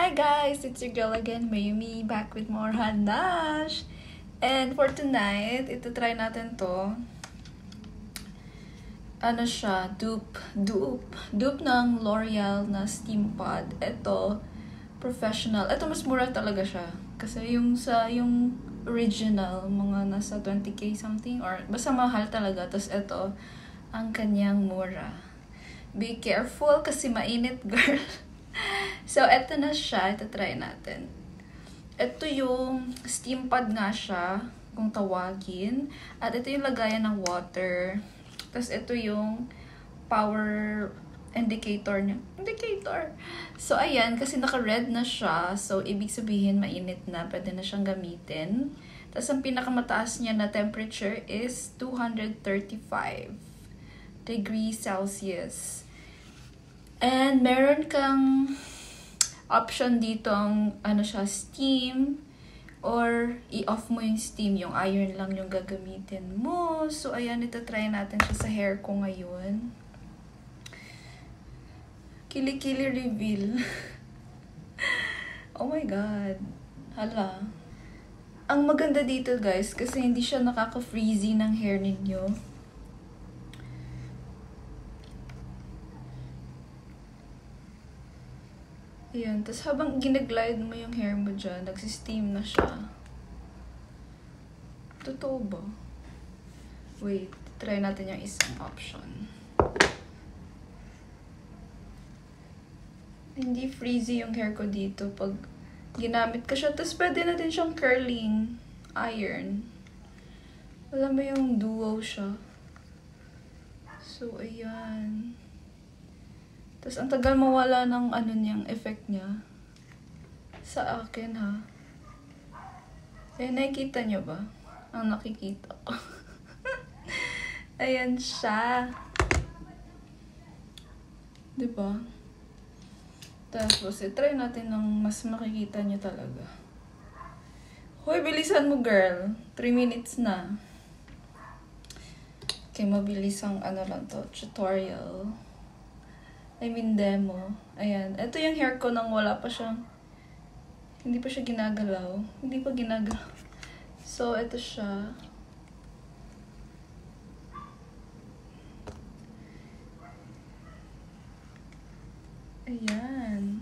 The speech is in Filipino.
Hi guys, it's your girl again, Mayumi, back with more Hanash. And for tonight, ito try natin to. Ano siya? Dupe ng L'Oreal na Steam Pod. Ito, professional. Ito mas mura talaga siya. Kasi yung original, mga nasa 20k something, or basta mahal talaga. Tapos ito, ang kanyang mura. Be careful kasi mainit, girl. So, eto na siya. Ito try natin. Ito yung steam pod nga siya, kung tawagin. At ito yung lagayan ng water. Tapos ito yung power indicator niya. So, ayan. Kasi naka-red na siya. So, ibig sabihin, mainit na. Pwede na siyang gamitin. Tapos, ang pinakamataas niya na temperature is 235 degrees Celsius. And meron kang option dito ang steam, or i-off mo yung steam, yung iron lang yung gagamitin mo. So ayan, ito try natin siya sa hair ko ngayon. Kili-kili reveal. Oh my god. Hala. Ang maganda dito guys, kasi hindi siya nakaka-freezy ng hair ninyo. Ayan, tapos habang ginaglide mo yung hair mo dyan, nagsisteam na siya. Totoo ba? Wait, try natin yung isang option. Hindi freezy yung hair ko dito pag ginamit ko siya. Tapos pwede na din siyang curling iron. Alam mo yung duo siya. So, ayan. Tapos, ang tagal mawala ng niyang effect niya. Sa akin, ha? Eh, nakikita niyo ba? Ang nakikita ko. Ayan siya. Diba? Tapos, try natin ng mas makikita niyo talaga. Hoy, bilisan mo, girl. 3 minutes na. Okay, mabilis ang lang to. Tutorial. I mean, demo. Ayan. Ito yung hair ko nang wala pa siyang... Hindi pa siya ginagalaw. Hindi pa ginagalaw. So, ito siya. Ayan.